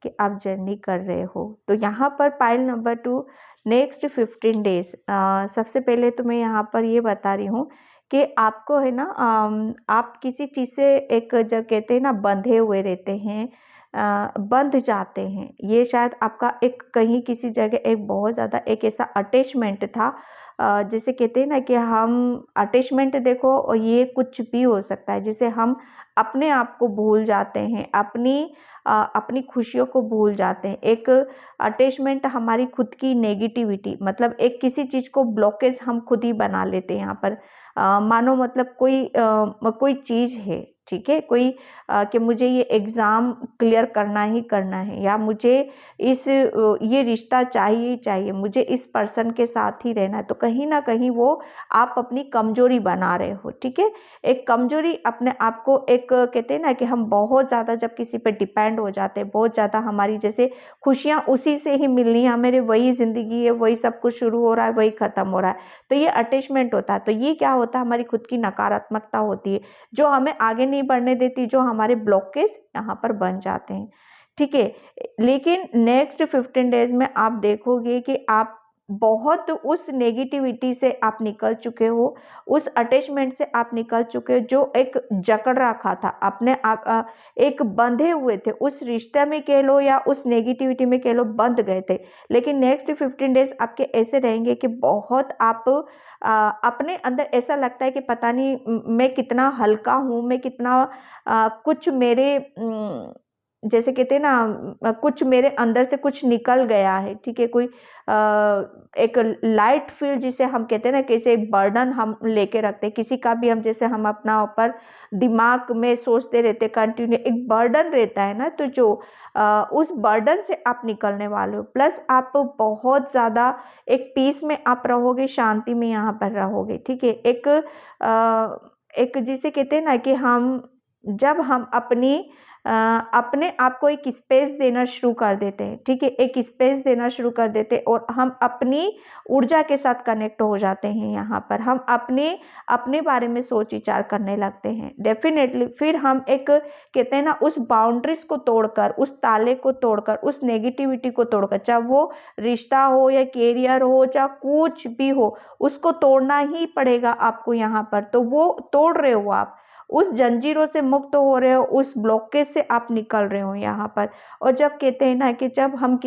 कि आप जर्नी कर रहे हो, तो यहाँ पर पाइल नंबर 2, नेक्स्ट 15 डेज, सबसे पहले तो मैं यहाँ पर ये बता रही हूँ कि आपको है ना, आप किसी चीज़ से एक, जब कहते हैं ना बंधे हुए रहते हैं, बंध जाते हैं, ये शायद आपका एक कहीं किसी जगह एक बहुत ज़्यादा एक ऐसा अटैचमेंट था, जिसे कहते हैं ना कि हम अटैचमेंट, देखो ये कुछ भी हो सकता है, जिसे हम अपने आप को भूल जाते हैं, अपनी खुशियों को भूल जाते हैं। एक अटैचमेंट हमारी खुद की नेगेटिविटी, मतलब एक किसी चीज़ को ब्लॉकेज हम खुद ही बना लेते हैं यहाँ पर। मानो मतलब कोई चीज़ है, ठीक है, कि मुझे ये एग्ज़ाम क्लियर करना ही करना है, या मुझे ये रिश्ता चाहिए ही चाहिए, मुझे इस पर्सन के साथ ही रहना है, तो कहीं ना कहीं वो आप अपनी कमजोरी बना रहे हो, ठीक है। एक कमजोरी अपने आप को, एक कहते हैं ना कि हम बहुत ज़्यादा जब किसी पे डिपेंड हो जाते हैं, बहुत ज़्यादा हमारी जैसे खुशियाँ उसी से ही मिलनी है, मेरे वही ज़िंदगी है, वही सब कुछ शुरू हो रहा है, वही ख़त्म हो रहा है, तो ये अटैचमेंट होता है। तो ये क्या होता है, हमारी खुद की नकारात्मकता होती है जो हमें आगे नहीं बढ़ने देती, जो हमारे ब्लॉकेज यहाँ पर बन जाते हैं, ठीक है। लेकिन नेक्स्ट 15 डेज में आप देखोगे कि आप बहुत उस नेगेटिविटी से आप निकल चुके हो, उस अटैचमेंट से आप निकल चुके हो जो एक जकड़ रखा था अपने आप, एक बंधे हुए थे उस रिश्ते में कह लो या उस नेगेटिविटी में कह लो, बंध गए थे। लेकिन नेक्स्ट 15 डेज आपके ऐसे रहेंगे कि बहुत आप अपने अंदर ऐसा लगता है कि पता नहीं मैं कितना हल्का हूँ, मैं कितना कुछ मेरे जैसे कहते हैं ना कुछ मेरे अंदर से कुछ निकल गया है, ठीक है। कोई एक लाइट फील जिसे हम कहते हैं ना, कैसे एक बर्डन हम लेके रखते हैं किसी का भी, हम जैसे हम अपना ऊपर दिमाग में सोचते रहते कंटिन्यू, एक बर्डन रहता है ना, तो जो उस बर्डन से आप निकलने वाले हो। प्लस आप बहुत ज़्यादा एक पीस में आप रहोगे, शांति में यहाँ पर रहोगे, ठीक है। एक जिसे कहते हैं ना कि हम जब हम अपने आप को एक स्पेस देना शुरू कर देते हैं, ठीक है, एक स्पेस देना शुरू कर देते हैं और हम अपनी ऊर्जा के साथ कनेक्ट हो जाते हैं, यहाँ पर हम अपने बारे में सोच विचार करने लगते हैं, डेफिनेटली फिर हम एक कहते हैं ना उस बाउंड्रीज को तोड़कर, उस ताले को तोड़कर, उस नेगेटिविटी को तोड़कर, चाहे वो रिश्ता हो या कैरियर हो, चाहे कुछ भी हो, उसको तोड़ना ही पड़ेगा आपको यहाँ पर। तो वो तोड़ रहे हो आप, उस जंजीरों से मुक्त हो रहे हो, उस ब्लॉकेज से आप निकल रहे हो यहाँ पर। और जब कहते हैं ना कि जब हम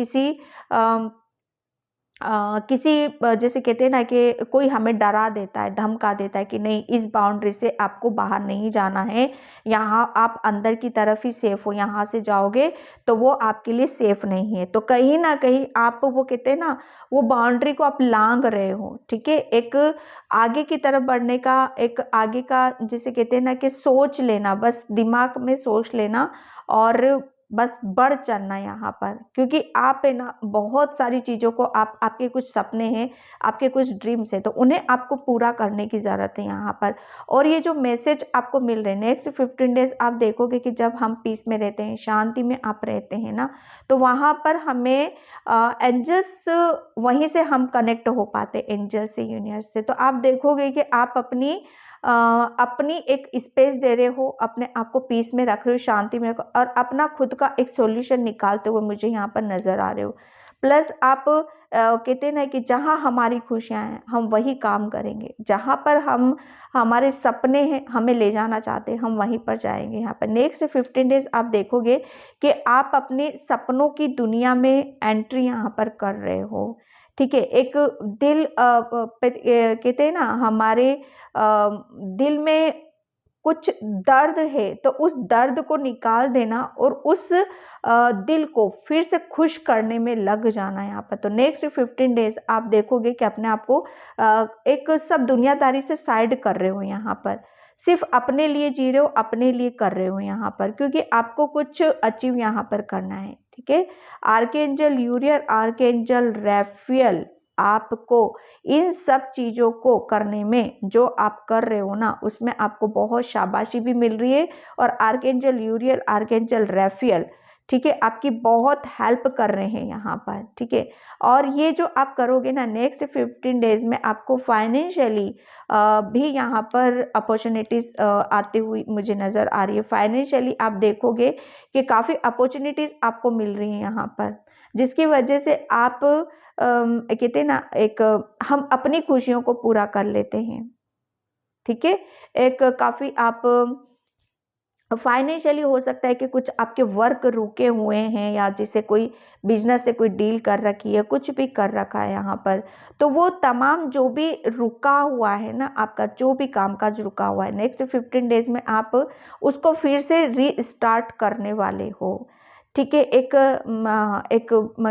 जैसे कहते हैं ना कि कोई हमें डरा देता है, धमका देता है कि नहीं इस बाउंड्री से आपको बाहर नहीं जाना है, यहाँ आप अंदर की तरफ ही सेफ हो, यहाँ से जाओगे तो वो आपके लिए सेफ नहीं है, तो कहीं ना कहीं आप वो कहते हैं ना वो बाउंड्री को आप लांघ रहे हो, ठीक है। एक आगे की तरफ बढ़ने का, एक आगे का जिसे कहते हैं ना कि सोच लेना, बस दिमाग में सोच लेना और बस बढ़ चलना यहाँ पर, क्योंकि आप है ना बहुत सारी चीज़ों को आपके कुछ सपने हैं, आपके कुछ ड्रीम्स हैं, तो उन्हें आपको पूरा करने की ज़रूरत है यहाँ पर। और ये जो मैसेज आपको मिल रहे हैं नेक्स्ट 15 डेज, आप देखोगे कि जब हम पीस में रहते हैं, शांति में आप रहते हैं ना, तो वहाँ पर हमें एंजल्स, वहीं से हम कनेक्ट हो पाते एंजल से, यूनिवर्स से। तो आप देखोगे कि आप अपनी एक स्पेस दे रहे हो, अपने आप को पीस में रख रहे हो, शांति में रखो और अपना खुद का एक सॉल्यूशन निकालते हुए मुझे यहाँ पर नज़र आ रहे हो। प्लस आप कहते हैं ना कि जहाँ हमारी खुशियाँ हैं हम वही काम करेंगे, जहाँ पर हम हमारे सपने हैं हमें ले जाना चाहते हैं हम वहीं पर जाएंगे। यहाँ पर नेक्स्ट 15 डेज आप देखोगे कि आप अपने सपनों की दुनिया में एंट्री यहाँ पर कर रहे हो, ठीक है। एक दिल कहते हैं ना हमारे दिल में कुछ दर्द है, तो उस दर्द को निकाल देना और उस दिल को फिर से खुश करने में लग जाना यहाँ पर। तो नेक्स्ट 15 डेज आप देखोगे कि अपने आप को एक सब दुनियादारी से साइड कर रहे हो, यहाँ पर सिर्फ अपने लिए जी रहे हो, अपने लिए कर रहे हो यहाँ पर, क्योंकि आपको कुछ अचीव यहाँ पर करना है, ठीक है। आर्कएंजल यूरियल, आर्कएंजल रैफेल आपको इन सब चीज़ों को करने में, जो आप कर रहे हो ना उसमें आपको बहुत शाबाशी भी मिल रही है। और आर्कएंजल यूरियल, आर्कएंजल रैफेल, ठीक है, आपकी बहुत हेल्प कर रहे हैं यहाँ पर, ठीक है। और ये जो आप करोगे ना नेक्स्ट 15 डेज में आपको फाइनेंशियली भी यहाँ पर अपॉर्चुनिटीज़ आती हुई मुझे नज़र आ रही है। फाइनेंशियली आप देखोगे कि काफ़ी अपॉर्चुनिटीज़ आपको मिल रही हैं यहाँ पर, जिसकी वजह से आप कहते हैं ना एक हम अपनी खुशियों को पूरा कर लेते हैं, ठीक है। एक काफ़ी आप फाइनेंशियली हो सकता है कि कुछ आपके वर्क रुके हुए हैं, या जिसे कोई बिजनेस से कोई डील कर रखी है, कुछ भी कर रखा है यहाँ पर, तो वो तमाम जो भी रुका हुआ है ना, आपका जो भी कामकाज रुका हुआ है नेक्स्ट 15 डेज में आप उसको फिर से रीस्टार्ट करने वाले हो, ठीक है।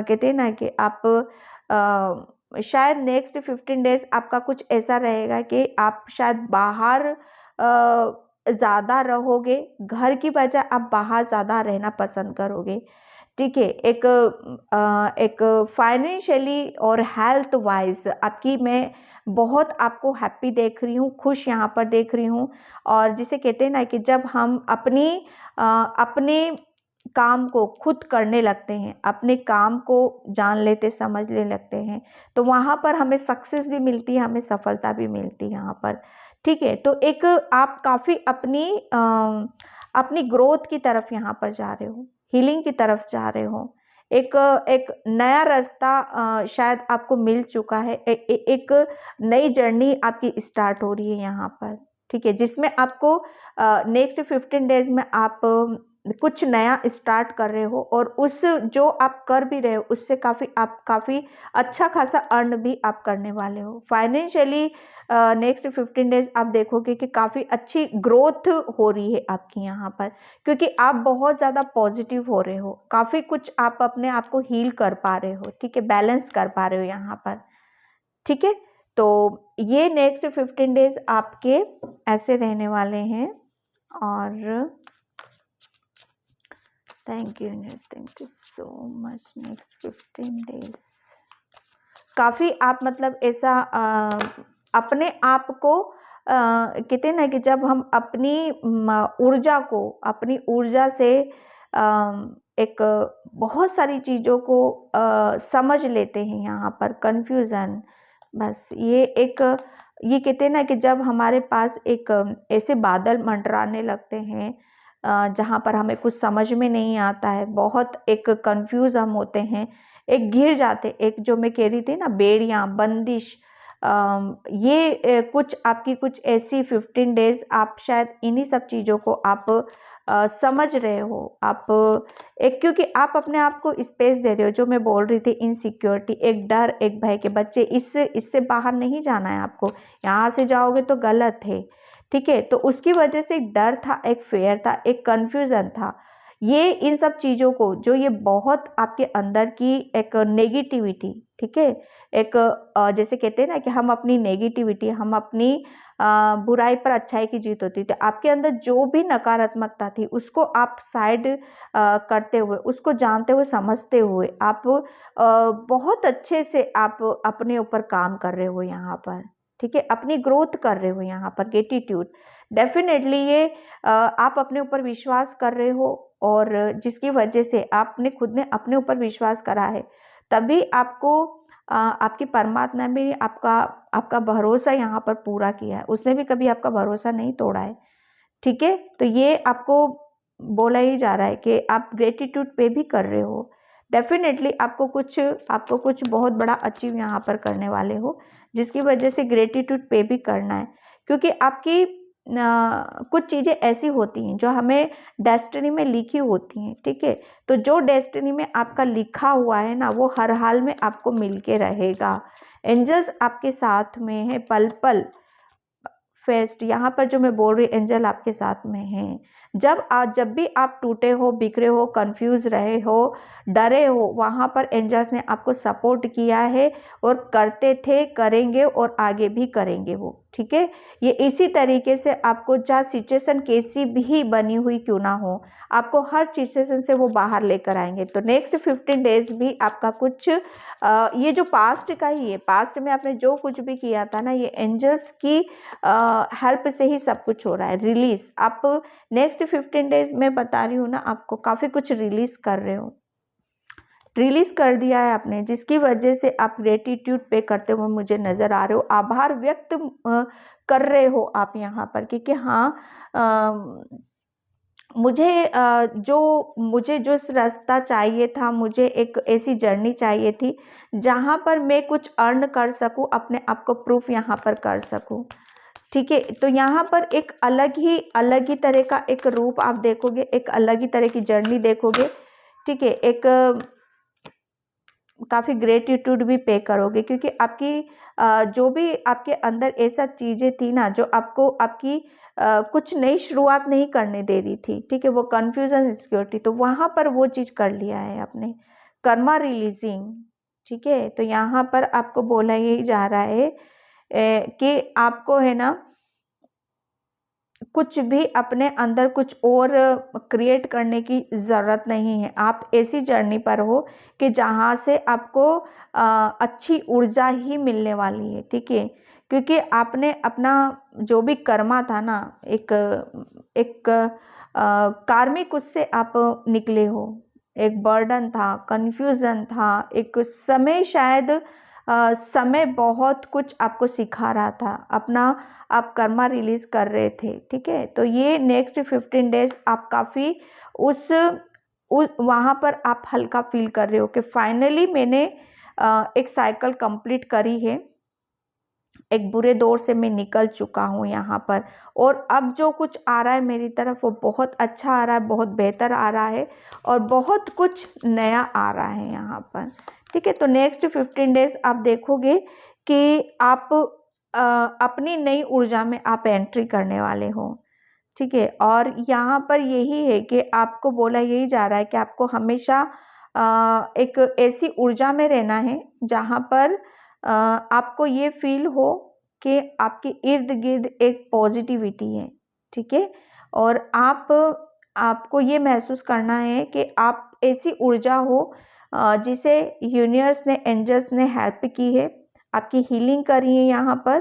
कहते हैं ना कि आप शायद नेक्स्ट 15 डेज आपका कुछ ऐसा रहेगा कि आप शायद बाहर ज़्यादा रहोगे, घर की बजाय आप बाहर ज़्यादा रहना पसंद करोगे, ठीक है। एक फाइनेंशियली और हेल्थ वाइज आपकी मैं बहुत आपको हैप्पी देख रही हूँ, खुश यहाँ पर देख रही हूँ। और जिसे कहते हैं ना कि जब हम अपने काम को खुद करने लगते हैं, अपने काम को जान लेते समझने लगते हैं, तो वहाँ पर हमें सक्सेस भी मिलती है, हमें सफलता भी मिलती है यहाँ पर, ठीक है। तो एक आप काफ़ी अपनी ग्रोथ की तरफ यहाँ पर जा रहे हो, हीलिंग की तरफ जा रहे हो। एक नया रास्ता शायद आपको मिल चुका है, एक नई जर्नी आपकी स्टार्ट हो रही है यहाँ पर, ठीक है, जिसमें आपको नेक्स्ट 15 डेज में आप कुछ नया स्टार्ट कर रहे हो, और उस जो आप कर भी रहे हो उससे काफ़ी अच्छा खासा अर्न भी आप करने वाले हो। फाइनेंशियली नेक्स्ट 15 डेज आप देखोगे कि काफ़ी अच्छी ग्रोथ हो रही है आपकी यहाँ पर, क्योंकि आप बहुत ज़्यादा पॉजिटिव हो रहे हो, काफ़ी कुछ आप अपने आप को हील कर पा रहे हो, ठीक है, बैलेंस कर पा रहे हो यहाँ पर, ठीक है। तो ये नेक्स्ट 15 डेज आपके ऐसे रहने वाले हैं। और thank you universe, thank you so much. Next 15 days काफ़ी आप मतलब ऐसा अपने आप को कहते हैं ना कि जब हम अपनी ऊर्जा को, अपनी ऊर्जा से एक बहुत सारी चीज़ों को समझ लेते हैं, यहाँ पर कन्फ्यूज़न, बस ये कहते हैं ना कि जब हमारे पास एक ऐसे बादल मंडराने लगते हैं जहाँ पर हमें कुछ समझ में नहीं आता है, बहुत एक कंफ्यूज हम होते हैं, एक घिर जाते, एक जो मैं कह रही थी ना बेड़ियाँ, बंदिश, कुछ आपकी कुछ ऐसी 15 डेज आप शायद इन्हीं सब चीज़ों को आप समझ रहे हो। आप एक, क्योंकि आप अपने आप को स्पेस दे रहे हो, जो मैं बोल रही थी, इनसिक्योरिटी, एक डर, एक भय के बच्चे, इससे बाहर नहीं जाना है आपको, यहाँ से जाओगे तो गलत है, ठीक है। तो उसकी वजह से एक डर था, एक फेयर था, एक कन्फ्यूज़न था। ये इन सब चीज़ों को, जो ये बहुत आपके अंदर की एक नेगेटिविटी, ठीक है, एक जैसे कहते हैं ना कि हम अपनी नेगेटिविटी, हम अपनी बुराई पर अच्छाई की जीत होती थी, आपके अंदर जो भी नकारात्मकता थी उसको आप साइड करते हुए, उसको जानते हुए, समझते हुए, आप बहुत अच्छे से आप अपने ऊपर काम कर रहे हो यहाँ पर, ठीक है, अपनी ग्रोथ कर रहे हो यहाँ पर। ग्रेटिट्यूड, डेफिनेटली ये आप अपने ऊपर विश्वास कर रहे हो, और जिसकी वजह से आपने खुद ने अपने ऊपर विश्वास करा है, तभी आपको आपकी परमात्मा ने भी आपका भरोसा यहाँ पर पूरा किया है, उसने भी कभी आपका भरोसा नहीं तोड़ा है, ठीक है। तो ये आपको बोला ही जा रहा है कि आप ग्रेटिट्यूड पे भी कर रहे हो, डेफिनेटली आपको कुछ बहुत बड़ा अचीव यहाँ पर करने वाले हो, जिसकी वजह से ग्रेटिट्यूड पे भी करना है, क्योंकि आपकी कुछ चीज़ें ऐसी होती हैं जो हमें डेस्टिनी में लिखी होती हैं, ठीक है। तो जो डेस्टिनी में आपका लिखा हुआ है ना, वो हर हाल में आपको मिल के रहेगा। एंजल्स आपके साथ में है, पल पल फेस्ट, यहाँ पर जो मैं बोल रही, एंजल आपके साथ में हैं। जब भी आप टूटे हो, बिखरे हो, कंफ्यूज रहे हो, डरे हो, वहाँ पर एंजल्स ने आपको सपोर्ट किया है, और करते थे, करेंगे और आगे भी करेंगे वो, ठीक है। ये इसी तरीके से आपको, चाहे सिचुएशन कैसी भी बनी हुई क्यों ना हो, आपको हर सिचुएशन से वो बाहर लेकर आएंगे। तो नेक्स्ट 15 डेज भी आपका कुछ ये जो पास्ट का ही है, पास्ट में आपने जो कुछ भी किया था ना, ये एंजल्स की हेल्प से ही सब कुछ हो रहा है। रिलीज, आप नेक्स्ट 15 डेज में बता रही हूँ ना, आपको काफ़ी कुछ रिलीज कर रहे हो, रिलीज कर दिया है आपने, जिसकी वजह से आप ग्रेटिट्यूड पे करते हुए मुझे नज़र आ रहे हो, आभार व्यक्त कर रहे हो आप यहाँ पर, क्योंकि हाँ, मुझे जो रास्ता चाहिए था, मुझे एक ऐसी जर्नी चाहिए थी जहाँ पर मैं कुछ अर्न कर सकूँ, अपने आप को प्रूफ यहाँ पर कर सकूँ, ठीक है। तो यहाँ पर एक अलग ही तरह का एक रूप आप देखोगे, एक अलग ही तरह की जर्नी देखोगे, ठीक है। एक काफ़ी ग्रेटिट्यूड भी पे करोगे, क्योंकि आपकी जो भी आपके अंदर ऐसा चीज़ें थी ना, जो आपको आपकी कुछ नई शुरुआत नहीं करने दे रही थी, ठीक है, वो कन्फ्यूज़न, इनसिक्योरिटी, तो वहाँ पर वो चीज़ कर लिया है आपने, कर्मा रिलीजिंग, ठीक है। तो यहाँ पर आपको बोला यही जा रहा है कि आपको है ना, कुछ भी अपने अंदर कुछ और क्रिएट करने की ज़रूरत नहीं है। आप ऐसी जर्नी पर हो कि जहाँ से आपको अच्छी ऊर्जा ही मिलने वाली है, ठीक है। क्योंकि आपने अपना जो भी कर्मा था ना, एक कार्मिक, उससे आप निकले हो। एक बर्डन था, कन्फ्यूज़न था, एक समय शायद समय बहुत कुछ आपको सिखा रहा था, अपना आप कर्मा रिलीज़ कर रहे थे, ठीक है। तो ये नेक्स्ट 15 डेज़ आप काफ़ी उस वहाँ पर आप हल्का फील कर रहे हो कि फाइनली मैंने एक साइकिल कंप्लीट करी है, एक बुरे दौर से मैं निकल चुका हूँ यहाँ पर, और अब जो कुछ आ रहा है मेरी तरफ, वो बहुत अच्छा आ रहा है, बहुत बेहतर आ रहा है, और बहुत कुछ नया आ रहा है यहाँ पर, ठीक है। तो नेक्स्ट 15 डेज़ आप देखोगे कि आप अपनी नई ऊर्जा में आप एंट्री करने वाले हो, ठीक है। और यहाँ पर यही है कि आपको बोला यही जा रहा है कि आपको हमेशा एक ऐसी ऊर्जा में रहना है जहाँ पर आपको ये फील हो कि आपके इर्द गिर्द एक पॉजिटिविटी है, ठीक है। और आपको ये महसूस करना है कि आप ऐसी ऊर्जा हो जिसे यूनिवर्स ने, एंजल्स ने हेल्प की है, आपकी हीलिंग करी है यहाँ पर,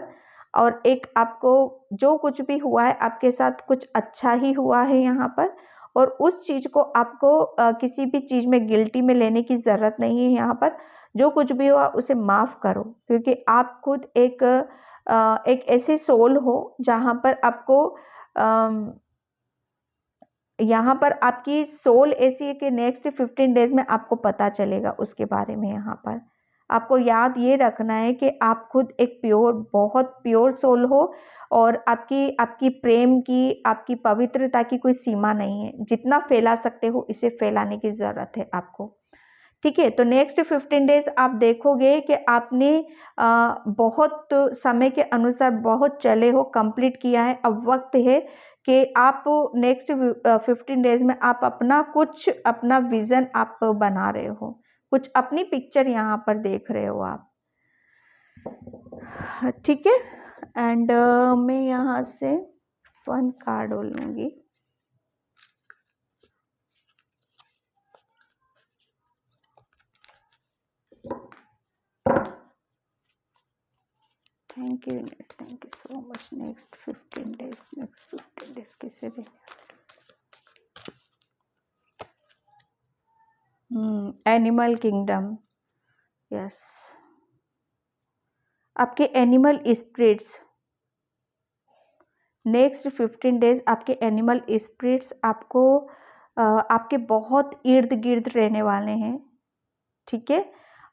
और एक आपको जो कुछ भी हुआ है आपके साथ कुछ अच्छा ही हुआ है यहाँ पर, और उस चीज़ को आपको किसी भी चीज़ में गिल्टी में लेने की ज़रूरत नहीं है यहाँ पर। जो कुछ भी हुआ उसे माफ़ करो, क्योंकि आप खुद एक ऐसे सोल हो जहाँ पर आपको यहाँ पर आपकी सोल ऐसी है कि नेक्स्ट 15 डेज़ में आपको पता चलेगा उसके बारे में। यहाँ पर आपको याद ये रखना है कि आप खुद एक बहुत प्योर सोल हो, और आपकी प्रेम की, आपकी पवित्रता की कोई सीमा नहीं है। जितना फैला सकते हो इसे फैलाने की ज़रूरत है आपको, ठीक है। तो नेक्स्ट 15 डेज़ आप देखोगे कि आपने बहुत समय के अनुसार बहुत चले हो, कंप्लीट किया है। अब वक्त है कि आप नेक्स्ट 15 डेज़ में आप अपना विज़न आप बना रहे हो, कुछ अपनी पिक्चर यहाँ पर देख रहे हो आप, ठीक है। एंड मैं यहाँ से 1 कार्ड लूँगी। Thank you so much. Next 15 days किसे भी एनिमल किंगडम, यस। आपके एनिमल स्पिरिट्स नेक्स्ट 15 डेज, आपके एनिमल स्पिरिट्स आपको आपके बहुत इर्द गिर्द रहने वाले हैं, ठीक है।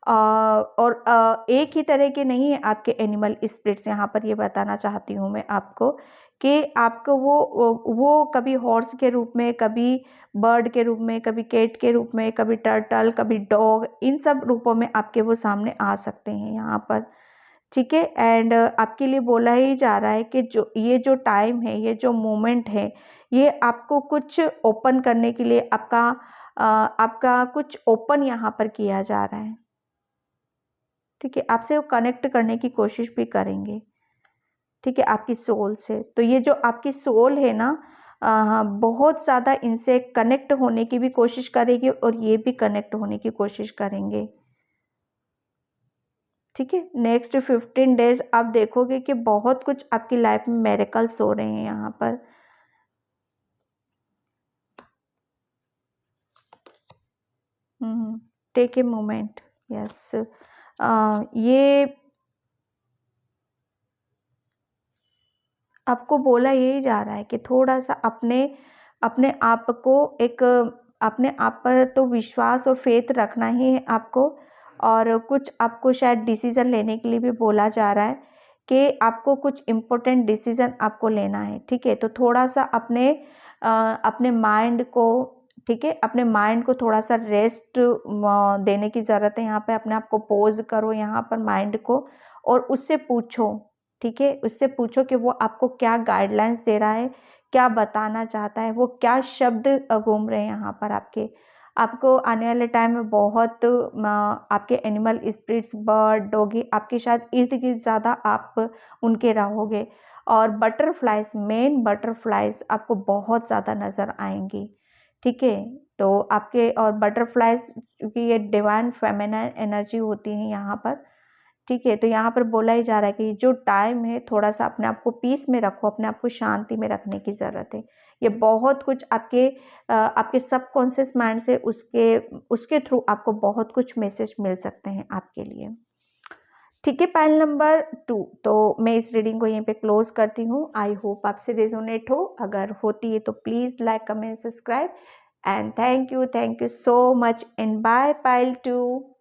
और एक ही तरह के नहीं है आपके एनिमल स्पिरिट्स। यहाँ पर ये बताना चाहती हूँ मैं आपको कि आपको वो कभी हॉर्स के रूप में, कभी बर्ड के रूप में, कभी कैट के रूप में, कभी टर्टल, कभी डॉग, इन सब रूपों में आपके वो सामने आ सकते हैं यहाँ पर, ठीक है। एंड आपके लिए बोला ही जा रहा है कि जो टाइम है, ये जो मोमेंट है, ये आपको कुछ ओपन करने के लिए आपका कुछ ओपन यहाँ पर किया जा रहा है, ठीक है। आपसे वो कनेक्ट करने की कोशिश भी करेंगे, ठीक है, आपकी सोल से। तो ये जो आपकी सोल है ना, बहुत ज़्यादा इनसे कनेक्ट होने की भी कोशिश करेगी, और ये भी कनेक्ट होने की कोशिश करेंगे, ठीक है। नेक्स्ट 15 डेज आप देखोगे कि बहुत कुछ आपकी लाइफ में मिरेकल्स हो रहे हैं यहाँ पर। Take a moment, yes. ये आपको बोला यही जा रहा है कि थोड़ा सा अपने अपने आप को एक अपने आप पर तो विश्वास और फेथ रखना ही है आपको, और कुछ आपको शायद डिसीज़न लेने के लिए भी बोला जा रहा है कि आपको कुछ इम्पोर्टेंट डिसीज़न आपको लेना है, ठीक है। तो थोड़ा सा अपने माइंड को, ठीक है, अपने माइंड को थोड़ा सा रेस्ट देने की ज़रूरत है। यहाँ पे अपने आप को पोज करो यहाँ पर माइंड को, और उससे पूछो, ठीक है, उससे पूछो कि वो आपको क्या गाइडलाइंस दे रहा है, क्या बताना चाहता है, वो क्या शब्द घूम रहे हैं यहाँ पर आपको आने वाले टाइम में बहुत आपके एनिमल स्पिरिट्स, बर्ड, डॉगी आपके शायद इर्द गिर्द ज़्यादा आप उनके रहोगे। और बटरफ्लाइज, मेन बटरफ्लाइज आपको बहुत ज़्यादा नज़र आएंगी, ठीक है। तो आपके और बटरफ्लाइज, क्योंकि ये डिवाइन फेमिनिन एनर्जी होती है यहाँ पर, ठीक है। तो यहाँ पर बोला ही जा रहा है कि जो टाइम है थोड़ा सा अपने आप को पीस में रखो, अपने आप को शांति में रखने की ज़रूरत है। ये बहुत कुछ आपके सबकॉन्शियस माइंड से उसके थ्रू आपको बहुत कुछ मैसेज मिल सकते हैं आपके लिए, ठीक है। पाइल नंबर 2, तो मैं इस रीडिंग को यहीं पे क्लोज करती हूँ। आई होप आपसे रेजोनेट हो, अगर होती है तो please like, comment, subscribe, and thank you so much, and bye pile 2।